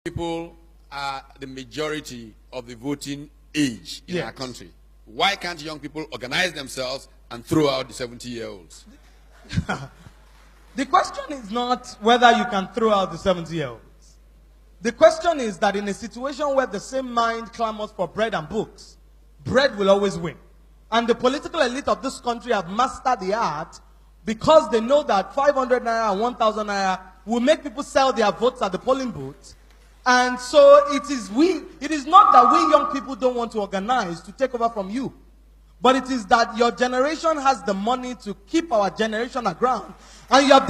People are the majority of the voting age in our country. Why can't young people organize themselves and throw out the 70-year-olds? The question is not whether you can throw out the 70-year-olds. The question is that in a situation where the same mind clamors for bread and books, bread will always win. And the political elite of this country have mastered the art because they know that 500 naira and 1,000 naira will make people sell their votes at the polling booth. And so it is not that we young people don't want to organize to take over from you. But it is that your generation has the money to keep our generation aground. And you have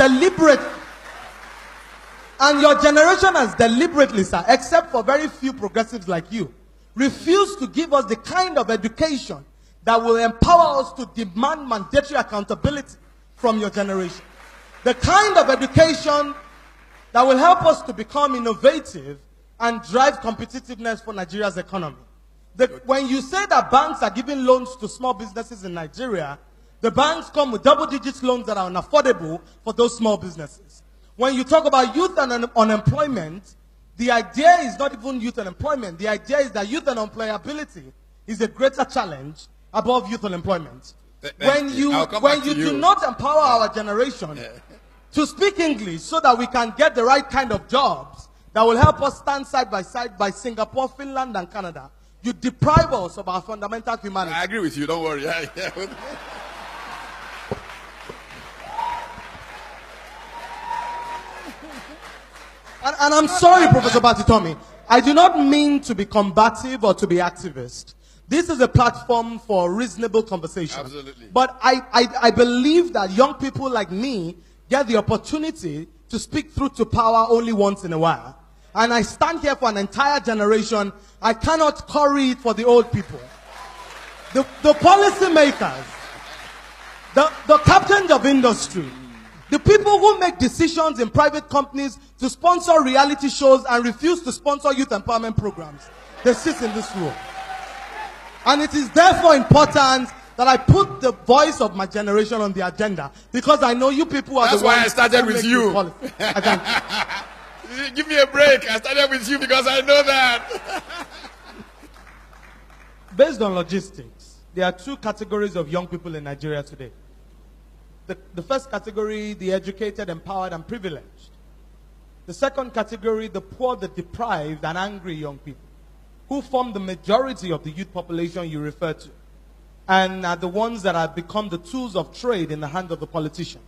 and your generation has deliberately, sir, except for very few progressives like you, refused to give us the kind of education that will empower us to demand mandatory accountability from your generation. The kind of education that will help us to become innovative and drive competitiveness for Nigeria's economy. When you say that banks are giving loans to small businesses in Nigeria, the banks come with double-digit loans that are unaffordable for those small businesses. When you talk about youth and unemployment, the idea is not even youth unemployment. The idea is that youth unemployability is a greater challenge above youth unemployment. When you do not empower our generation to speak English so that we can get the right kind of jobs that will help us stand side by Singapore, Finland, and Canada, you deprive us of our fundamental humanity. I agree with you, don't worry. And I'm sorry, Professor Batitomi, I do not mean to be combative or to be activist. This is a platform for reasonable conversation. Absolutely. But I believe that young people like me get the opportunity to speak truth to power only once in a while. And I stand here for an entire generation. I cannot curry it for the old people. The policy makers, the captains of industry, the people who make decisions in private companies to sponsor reality shows and refuse to sponsor youth empowerment programs, they sit in this room. And it is therefore important that I put the voice of my generation on the agenda, because I know you people are That's the ones. That's why I started with you. I thank you. Give me a break. I started with you because I know that. Based on logistics, there are two categories of young people in Nigeria today. The first category, the educated, empowered, and privileged. The second category, the poor, the deprived, and angry young people, who form the majority of the youth population you refer to, and are the ones that have become the tools of trade in the hands of the politicians.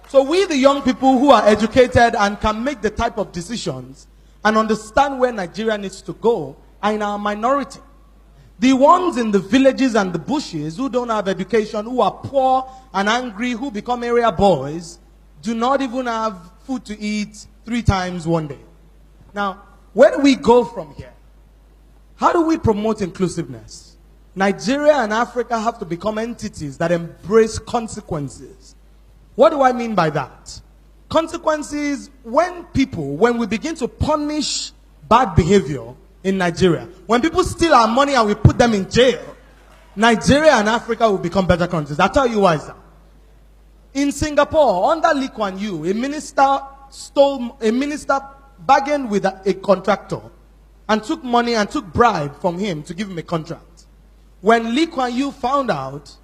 So we, the young people who are educated and can make the type of decisions and understand where Nigeria needs to go, are in our minority. The ones in the villages and the bushes who don't have education, who are poor and angry, who become area boys, do not even have food to eat 3 times one day. Now, where do we go from here? How do we promote inclusiveness? Nigeria and Africa have to become entities that embrace consequences. What do I mean by that? Consequences, when we begin to punish bad behavior in Nigeria, when people steal our money and we put them in jail, Nigeria and Africa will become better countries. I'll tell you why, sir. In Singapore, under Lee Kuan Yew, a minister bargained with a contractor and took money and took bribe from him to give him a contract. When Lee Kuan Yew found out,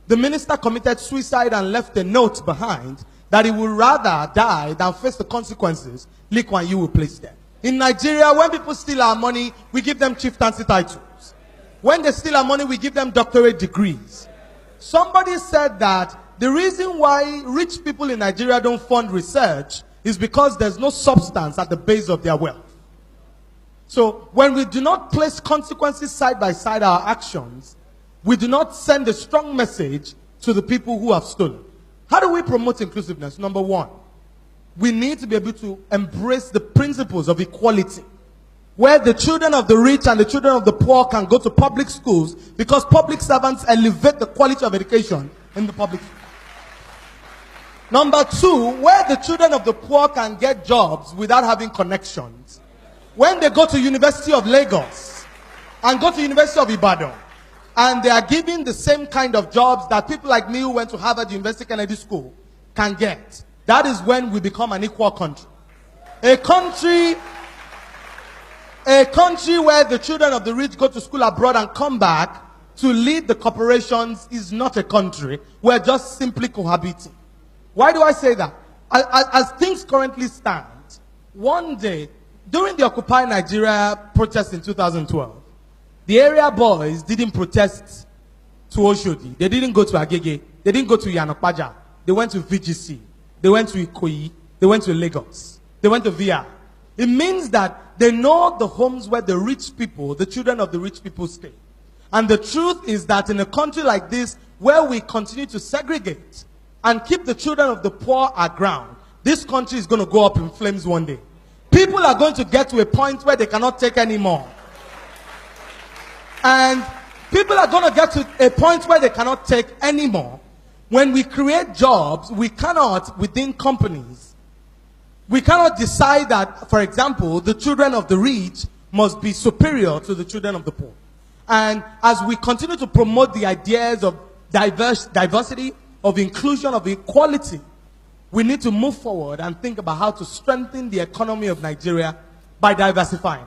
the minister committed suicide and left a note behind that he would rather die than face the consequences Lee Kuan Yew will place them. In Nigeria, when people steal our money, we give them chieftaincy titles. When they steal our money, we give them doctorate degrees. Somebody said that the reason why rich people in Nigeria don't fund research is because there's no substance at the base of their wealth. So when we do not place consequences side by side our actions, we do not send a strong message to the people who have stolen. How do we promote inclusiveness? Number one, we need to be able to embrace the principles of equality, where the children of the rich and the children of the poor can go to public schools, because public servants elevate the quality of education in the public schools. Number two, where the children of the poor can get jobs without having connections. When they go to University of Lagos and go to University of Ibadan, and they are given the same kind of jobs that people like me who went to Harvard University Kennedy School can get, that is when we become an equal country. A country where the children of the rich go to school abroad and come back to lead the corporations is not a country. We're just simply cohabiting. Why do I say that? As things currently stand, one day, during the Occupy Nigeria protest in 2012, the area boys didn't protest to Oshodi. They didn't go to Agege. They didn't go to Yanokpaja. They went to VGC. They went to Ikoyi. They went to Lagos. They went to VIA. It means that they know the homes where the rich people, the children of the rich people stay. And the truth is that in a country like this, where we continue to segregate and keep the children of the poor aground, this country is going to go up in flames one day. People are going to get to a point where they cannot take anymore. And people are going to get to a point where they cannot take anymore. When we create jobs, we cannot, within companies, we cannot decide that, for example, the children of the rich must be superior to the children of the poor. And as we continue to promote the ideas of diversity, of inclusion, of equality, we need to move forward and think about how to strengthen the economy of Nigeria by diversifying.